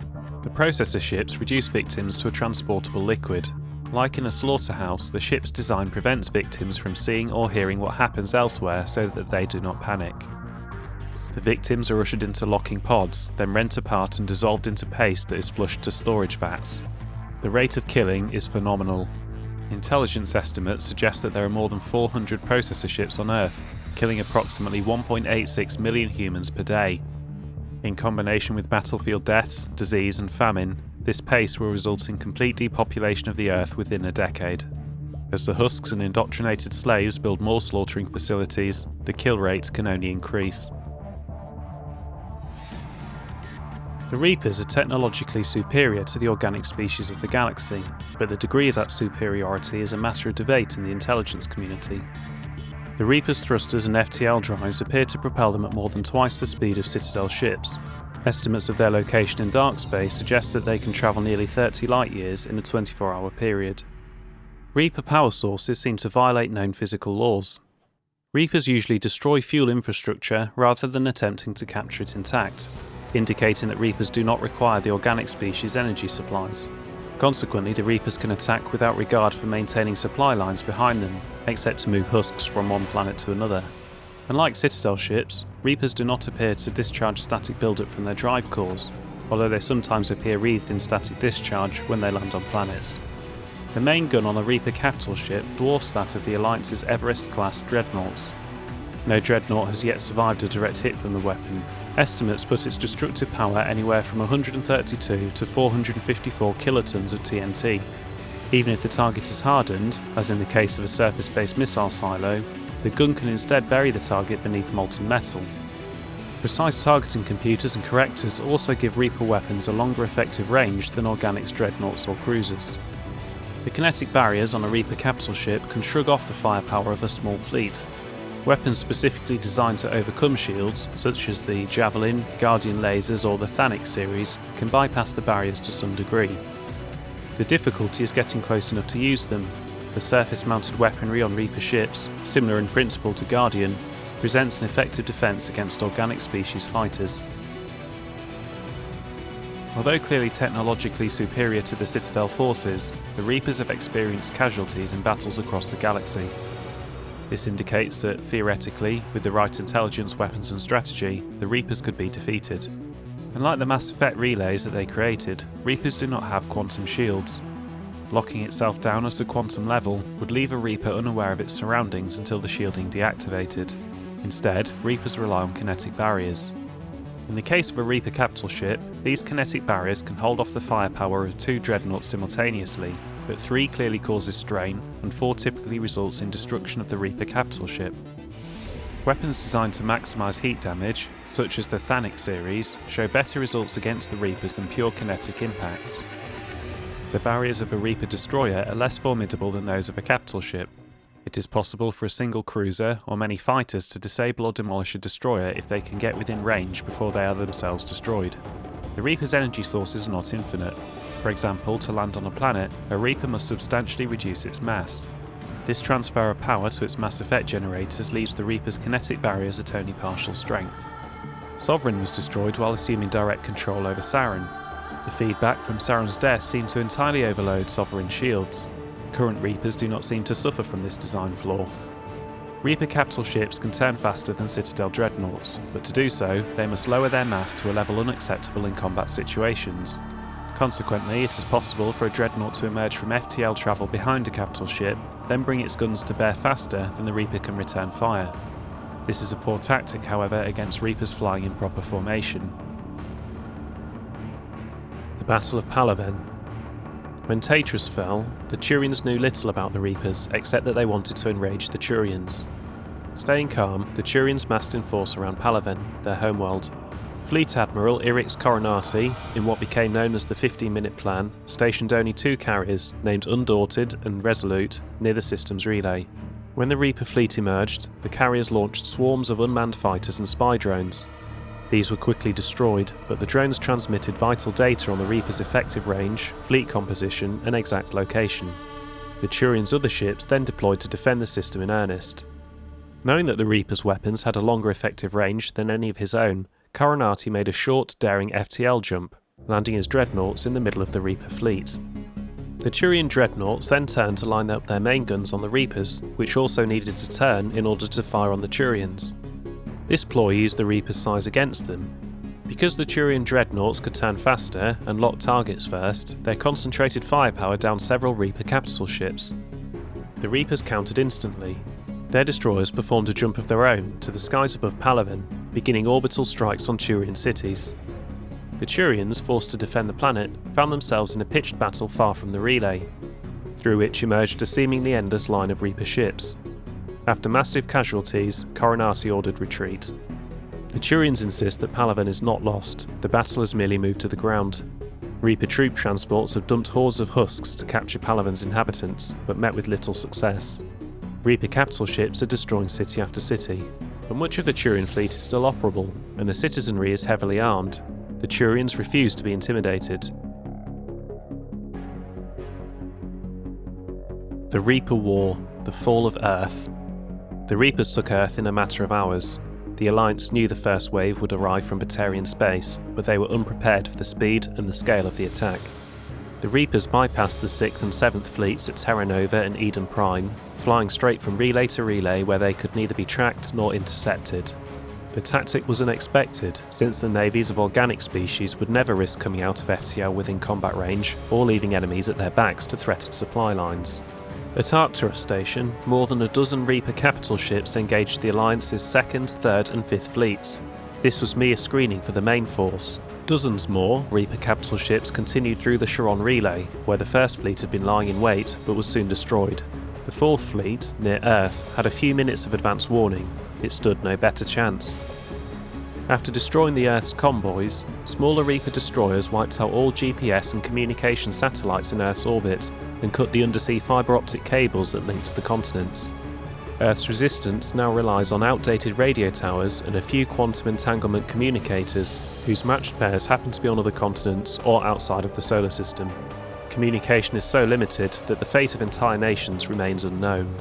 The processor ships reduce victims to a transportable liquid. Like in a slaughterhouse, the ship's design prevents victims from seeing or hearing what happens elsewhere so that they do not panic. The victims are ushered into locking pods, then rent apart and dissolved into paste that is flushed to storage vats. The rate of killing is phenomenal. Intelligence estimates suggest that there are more than 400 processor ships on Earth, killing approximately 1.86 million humans per day. In combination with battlefield deaths, disease and famine, this pace will result in complete depopulation of the Earth within a decade. As the husks and indoctrinated slaves build more slaughtering facilities, the kill rate can only increase. The Reapers are technologically superior to the organic species of the galaxy, but the degree of that superiority is a matter of debate in the intelligence community. The Reapers' thrusters and FTL drives appear to propel them at more than twice the speed of Citadel ships. Estimates of their location in dark space suggest that they can travel nearly 30 light-years in a 24-hour period. Reaper power sources seem to violate known physical laws. Reapers usually destroy fuel infrastructure rather than attempting to capture it intact, indicating that Reapers do not require the organic species' energy supplies. Consequently, the Reapers can attack without regard for maintaining supply lines behind them, except to move husks from one planet to another. Unlike Citadel ships, Reapers do not appear to discharge static buildup from their drive cores, although they sometimes appear wreathed in static discharge when they land on planets. The main gun on a Reaper capital ship dwarfs that of the Alliance's Everest-class dreadnoughts. No dreadnought has yet survived a direct hit from the weapon. Estimates put its destructive power anywhere from 132 to 454 kilotons of TNT. Even if the target is hardened, as in the case of a surface-based missile silo, the gun can instead bury the target beneath molten metal. Precise targeting computers and correctors also give Reaper weapons a longer effective range than Organic's dreadnoughts or cruisers. The kinetic barriers on a Reaper capital ship can shrug off the firepower of a small fleet. Weapons specifically designed to overcome shields, such as the Javelin, Guardian lasers or the Thanic series, can bypass the barriers to some degree. The difficulty is getting close enough to use them. The surface-mounted weaponry on Reaper ships, similar in principle to Guardian, presents an effective defence against organic species fighters. Although clearly technologically superior to the Citadel forces, the Reapers have experienced casualties in battles across the galaxy. This indicates that, theoretically, with the right intelligence, weapons and strategy, the Reapers could be defeated. Unlike the Mass Effect relays that they created, Reapers do not have quantum shields. Locking itself down at a quantum level would leave a Reaper unaware of its surroundings until the shielding deactivated. Instead, Reapers rely on kinetic barriers. In the case of a Reaper capital ship, these kinetic barriers can hold off the firepower of 2 dreadnoughts simultaneously, but 3 clearly causes strain, and 4 typically results in destruction of the Reaper capital ship. Weapons designed to maximise heat damage, such as the Thanic series, show better results against the Reapers than pure kinetic impacts. The barriers of a Reaper destroyer are less formidable than those of a capital ship. It is possible for a single cruiser or many fighters to disable or demolish a destroyer if they can get within range before they are themselves destroyed. The Reaper's energy sources are not infinite. For example, to land on a planet, a Reaper must substantially reduce its mass. This transfer of power to its Mass Effect generators leaves the Reaper's kinetic barriers at only partial strength. Sovereign was destroyed while assuming direct control over Saren. The feedback from Saren's death seemed to entirely overload Sovereign's shields. Current Reapers do not seem to suffer from this design flaw. Reaper capital ships can turn faster than Citadel dreadnoughts, but to do so, they must lower their mass to a level unacceptable in combat situations. Consequently, it is possible for a dreadnought to emerge from FTL travel behind a capital ship, then bring its guns to bear faster than the Reaper can return fire. This is a poor tactic, however, against Reapers flying in proper formation. The Battle of Palaven. When Tatris fell, the Turians knew little about the Reapers, except that they wanted to enrage the Turians. Staying calm, the Turians massed in force around Palaven, their homeworld. Fleet Admiral Irix Coronati, in what became known as the 15-minute plan, stationed only 2 carriers, named Undaunted and Resolute, near the system's relay. When the Reaper fleet emerged, the carriers launched swarms of unmanned fighters and spy drones. These were quickly destroyed, but the drones transmitted vital data on the Reaper's effective range, fleet composition, and exact location. The Turians' other ships then deployed to defend the system in earnest. Knowing that the Reaper's weapons had a longer effective range than any of his own, Coronati made a short, daring FTL jump, landing his dreadnoughts in the middle of the Reaper fleet. The Turian dreadnoughts then turned to line up their main guns on the Reapers, which also needed to turn in order to fire on the Turians. This ploy used the Reaper's size against them. Because the Turian dreadnoughts could turn faster and lock targets first, they concentrated firepower down several Reaper capital ships. The Reapers countered instantly. Their destroyers performed a jump of their own to the skies above Palaven, beginning orbital strikes on Turian cities. The Turians, forced to defend the planet, found themselves in a pitched battle far from the relay, through which emerged a seemingly endless line of Reaper ships. After massive casualties, Coronati ordered retreat. The Turians insist that Palaven is not lost, the battle has merely moved to the ground. Reaper troop transports have dumped hordes of husks to capture Palaven's inhabitants, but met with little success. Reaper capital ships are destroying city after city, but much of the Turian fleet is still operable, and the citizenry is heavily armed. The Turians refuse to be intimidated. The Reaper War, the Fall of Earth. The Reapers took Earth in a matter of hours. The Alliance knew the first wave would arrive from Batarian space, but they were unprepared for the speed and the scale of the attack. The Reapers bypassed the 6th and 7th fleets at Terra Nova and Eden Prime, flying straight from relay to relay where they could neither be tracked nor intercepted. The tactic was unexpected, since the navies of organic species would never risk coming out of FTL within combat range or leaving enemies at their backs to threaten supply lines. At Arcturus Station, more than a dozen Reaper capital ships engaged the Alliance's 2nd, 3rd and 5th fleets. This was mere screening for the main force. Dozens more Reaper capital ships continued through the Charon relay, where the 1st fleet had been lying in wait but was soon destroyed. The 4th fleet, near Earth, had a few minutes of advance warning. It stood no better chance. After destroying the Earth's convoys, smaller Reaper destroyers wiped out all GPS and communication satellites in Earth's orbit, and cut the undersea fibre optic cables that linked the continents. Earth's resistance now relies on outdated radio towers and a few quantum entanglement communicators, whose matched pairs happen to be on other continents or outside of the solar system. Communication is so limited that the fate of entire nations remains unknown.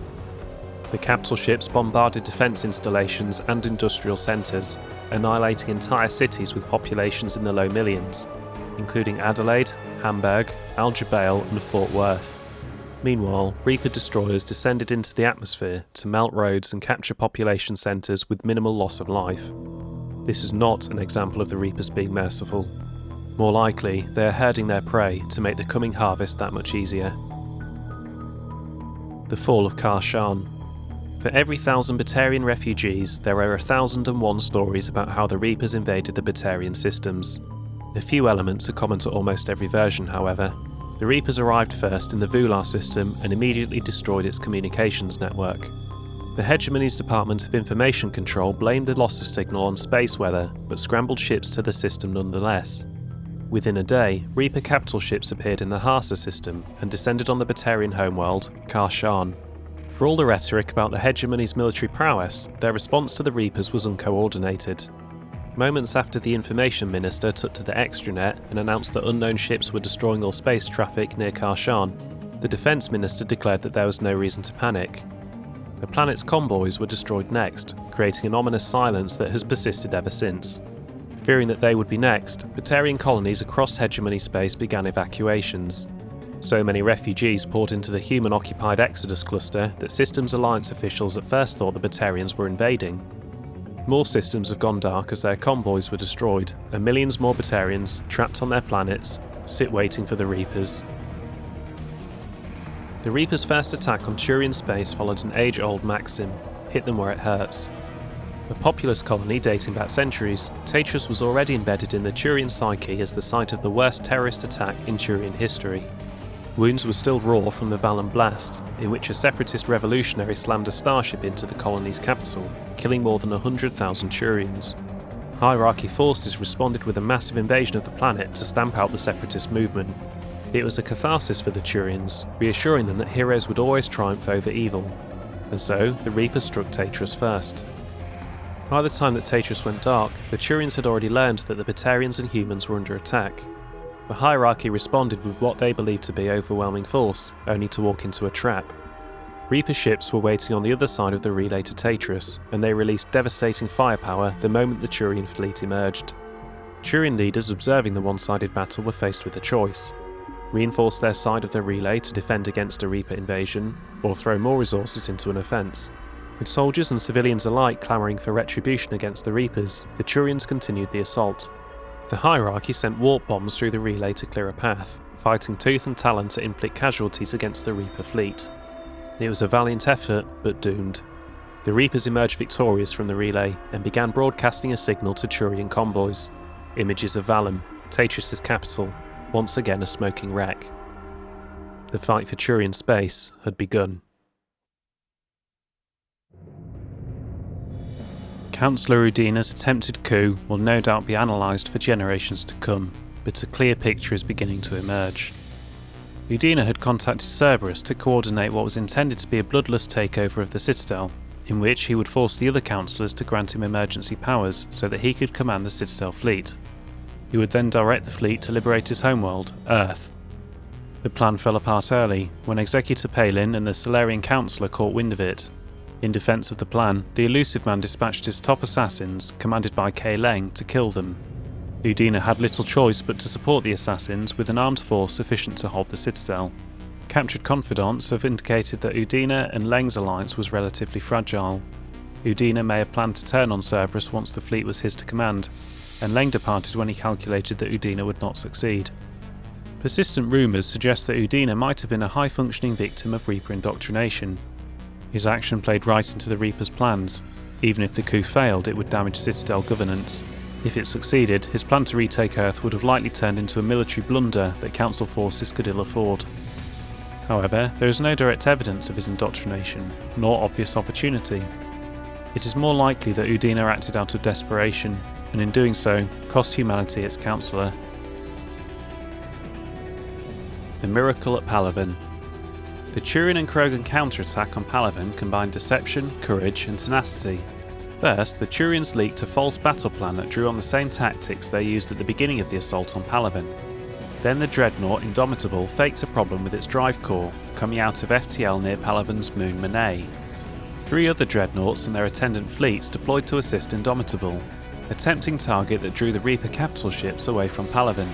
The capital ships bombarded defence installations and industrial centres, annihilating entire cities with populations in the low millions, including Adelaide, Hamburg, Al-Jubail and Fort Worth. Meanwhile, Reaper destroyers descended into the atmosphere to melt roads and capture population centres with minimal loss of life. This is not an example of the Reapers being merciful. More likely, they are herding their prey to make the coming harvest that much easier. The fall of Khar'shan. For every 1,000 Batarian refugees, there are 1,001 stories about how the Reapers invaded the Batarian systems. A few elements are common to almost every version, however. The Reapers arrived first in the Vular system and immediately destroyed its communications network. The Hegemony's Department of Information Control blamed the loss of signal on space weather, but scrambled ships to the system nonetheless. Within a day, Reaper capital ships appeared in the Harsa system and descended on the Batarian homeworld, Khar'shan. For all the rhetoric about the Hegemony's military prowess, their response to the Reapers was uncoordinated. Moments after the Information Minister took to the extranet and announced that unknown ships were destroying all space traffic near Khar'shan, the Defence Minister declared that there was no reason to panic. The planet's convoys were destroyed next, creating an ominous silence that has persisted ever since. Fearing that they would be next, Batarian colonies across Hegemony space began evacuations. So many refugees poured into the human-occupied Exodus cluster that Systems Alliance officials at first thought the Batarians were invading. More systems have gone dark as their convoys were destroyed, and millions more Batarians, trapped on their planets, sit waiting for the Reapers. The Reapers' first attack on Turian space followed an age-old maxim: hit them where it hurts. A populous colony dating back centuries, Tatris was already embedded in the Turian psyche as the site of the worst terrorist attack in Turian history. Wounds were still raw from the Valen Blast, in which a separatist revolutionary slammed a starship into the colony's capital, killing more than 100,000 Turians. Hierarchy forces responded with a massive invasion of the planet to stamp out the separatist movement. It was a catharsis for the Turians, reassuring them that heroes would always triumph over evil. And so, the Reapers struck Tatris first. By the time that Tatris went dark, the Turians had already learned that the Batarians and humans were under attack. The hierarchy responded with what they believed to be overwhelming force, only to walk into a trap. Reaper ships were waiting on the other side of the relay to Tatris, and they released devastating firepower the moment the Turian fleet emerged. Turian leaders observing the one-sided battle were faced with a choice: reinforce their side of the relay to defend against a Reaper invasion, or throw more resources into an offence. With soldiers and civilians alike clamouring for retribution against the Reapers, the Turians continued the assault. The hierarchy sent warp bombs through the relay to clear a path, fighting tooth and talon to inflict casualties against the Reaper fleet. It was a valiant effort, but doomed. The Reapers emerged victorious from the relay and began broadcasting a signal to Turian convoys. Images of Valen, Tatris' capital, once again a smoking wreck. The fight for Turian space had begun. Councillor Udina's attempted coup will no doubt be analysed for generations to come, but a clear picture is beginning to emerge. Udina had contacted Cerberus to coordinate what was intended to be a bloodless takeover of the Citadel, in which he would force the other councillors to grant him emergency powers so that he could command the Citadel fleet. He would then direct the fleet to liberate his homeworld, Earth. The plan fell apart early, when Executor Palin and the Solarian Councillor caught wind of it. In defence of the plan, the Elusive Man dispatched his top assassins, commanded by Kei Leng, to kill them. Udina had little choice but to support the assassins with an armed force sufficient to hold the Citadel. Captured confidants have indicated that Udina and Leng's alliance was relatively fragile. Udina may have planned to turn on Cerberus once the fleet was his to command, and Leng departed when he calculated that Udina would not succeed. Persistent rumours suggest that Udina might have been a high-functioning victim of Reaper indoctrination. His action played right into the Reaper's plans. Even if the coup failed, it would damage Citadel governance. If it succeeded, his plan to retake Earth would have likely turned into a military blunder that Council forces could ill afford. However, there is no direct evidence of his indoctrination, nor obvious opportunity. It is more likely that Udina acted out of desperation, and in doing so, cost humanity its councillor. The Miracle at Palaven. The Turian and Krogan counterattack on Palaven combined deception, courage, and tenacity. First, the Turians leaked a false battle plan that drew on the same tactics they used at the beginning of the assault on Palaven. Then the dreadnought Indomitable faked a problem with its drive core, coming out of FTL near Palaven's moon Monet. 3 other dreadnoughts and their attendant fleets deployed to assist Indomitable, a tempting target that drew the Reaper capital ships away from Palaven.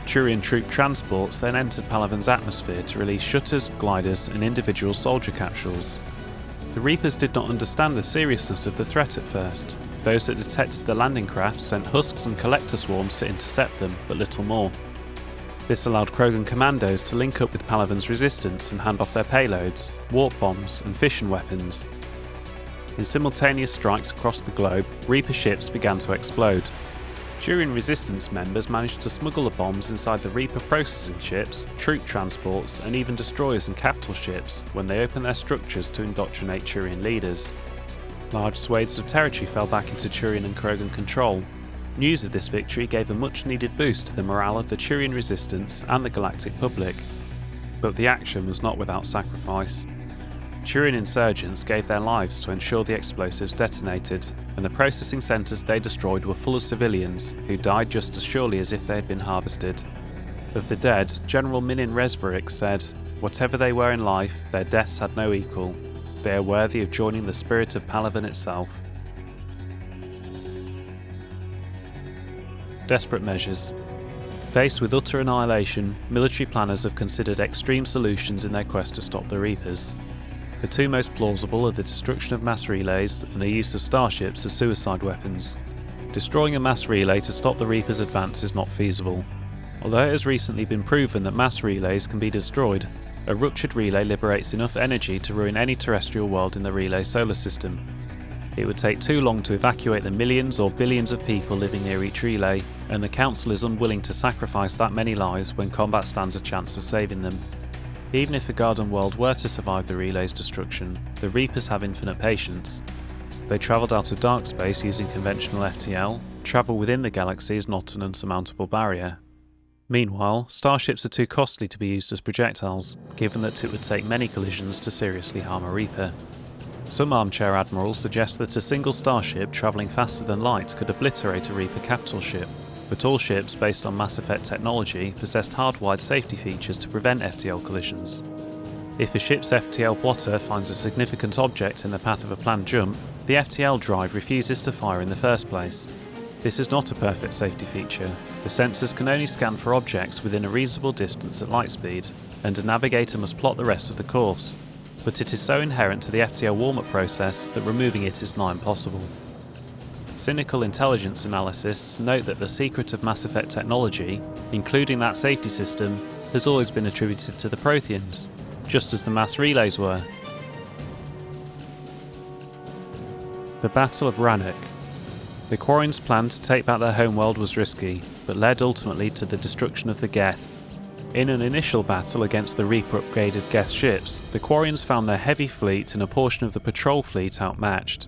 Turian troop transports then entered Palaven's atmosphere to release shutters, gliders, and individual soldier capsules. The Reapers did not understand the seriousness of the threat at first. Those that detected the landing craft sent husks and collector swarms to intercept them, but little more. This allowed Krogan commandos to link up with Palaven's resistance and hand off their payloads, warp bombs, and fission weapons. In simultaneous strikes across the globe, Reaper ships began to explode. Turian resistance members managed to smuggle the bombs inside the Reaper processing ships, troop transports, and even destroyers and capital ships when they opened their structures to indoctrinate Turian leaders. Large swathes of territory fell back into Turian and Krogan control. News of this victory gave a much-needed boost to the morale of the Turian resistance and the galactic public. But the action was not without sacrifice. Turian insurgents gave their lives to ensure the explosives detonated, and the processing centres they destroyed were full of civilians, who died just as surely as if they had been harvested. Of the dead, General Minin Resverik said, "Whatever they were in life, their deaths had no equal. They are worthy of joining the spirit of Palaven itself." Desperate measures. Faced with utter annihilation, military planners have considered extreme solutions in their quest to stop the Reapers. The 2 most plausible are the destruction of mass relays and the use of starships as suicide weapons. Destroying a mass relay to stop the Reapers' advance is not feasible. Although it has recently been proven that mass relays can be destroyed, a ruptured relay liberates enough energy to ruin any terrestrial world in the relay solar system. It would take too long to evacuate the millions or billions of people living near each relay, and the Council is unwilling to sacrifice that many lives when combat stands a chance of saving them. Even if a garden world were to survive the relay's destruction, the Reapers have infinite patience. They travelled out of dark space using conventional FTL. Travel within the galaxy is not an unsurmountable barrier. Meanwhile, starships are too costly to be used as projectiles, given that it would take many collisions to seriously harm a Reaper. Some armchair admirals suggest that a single starship travelling faster than light could obliterate a Reaper capital ship, but all ships based on Mass Effect technology possessed hardwired safety features to prevent FTL collisions. If a ship's FTL plotter finds a significant object in the path of a planned jump, the FTL drive refuses to fire in the first place. This is not a perfect safety feature. The sensors can only scan for objects within a reasonable distance at light speed, and a navigator must plot the rest of the course. But it is so inherent to the FTL warm-up process that removing it is nigh impossible. Cynical intelligence analysts note that the secret of Mass Effect technology, including that safety system, has always been attributed to the Protheans, just as the mass relays were. The Battle of Rannoch. The Quarians' plan to take back their homeworld was risky, but led ultimately to the destruction of the Geth. In an initial battle against the Reaper-upgraded Geth ships, the Quarians found their heavy fleet and a portion of the patrol fleet outmatched.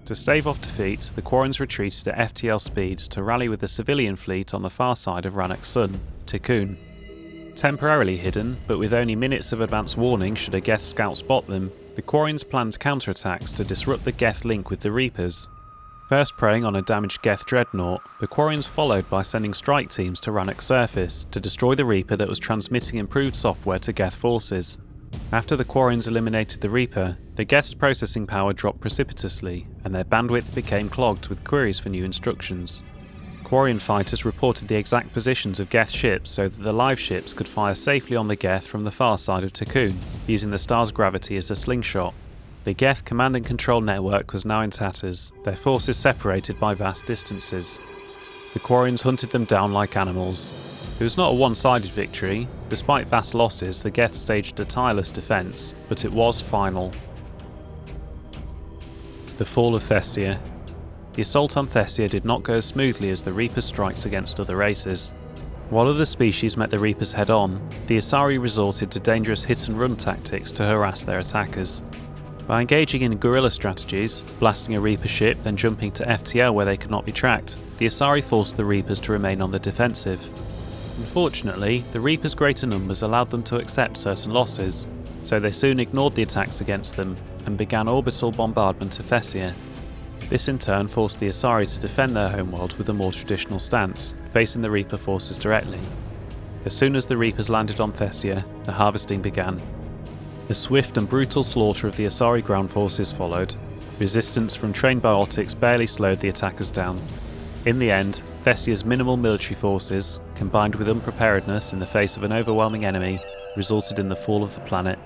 To stave off defeat, the Quarians retreated at FTL speeds to rally with the civilian fleet on the far side of Rannoch's sun, Tikkun. Temporarily hidden, but with only minutes of advance warning should a Geth scout spot them, the Quarians planned counterattacks to disrupt the Geth link with the Reapers. First preying on a damaged Geth dreadnought, the Quarians followed by sending strike teams to Rannoch's surface to destroy the Reaper that was transmitting improved software to Geth forces. After the Quarians eliminated the Reaper, the Geth's processing power dropped precipitously, and their bandwidth became clogged with queries for new instructions. Quarian fighters reported the exact positions of Geth ships so that the live ships could fire safely on the Geth from the far side of Tikkun, using the star's gravity as a slingshot. The Geth command and control network was now in tatters, their forces separated by vast distances. The Quarians hunted them down like animals. It was not a one-sided victory. Despite vast losses, the Geth staged a tireless defence, but it was final. The fall of Thessia. The assault on Thessia did not go as smoothly as the Reaper's strikes against other races. While other species met the Reapers head-on, the Asari resorted to dangerous hit-and-run tactics to harass their attackers. By engaging in guerrilla strategies, blasting a Reaper ship then jumping to FTL where they could not be tracked, the Asari forced the Reapers to remain on the defensive. Unfortunately, the Reapers' greater numbers allowed them to accept certain losses. so they soon ignored the attacks against them and began orbital bombardment of Thessia. This in turn forced the Asari to defend their homeworld with a more traditional stance, facing the Reaper forces directly. As soon as the Reapers landed on Thessia, the harvesting began. The swift and brutal slaughter of the Asari ground forces followed. Resistance from trained biotics barely slowed the attackers down. In the end, Thessia's minimal military forces, combined with unpreparedness in the face of an overwhelming enemy, resulted in the fall of the planet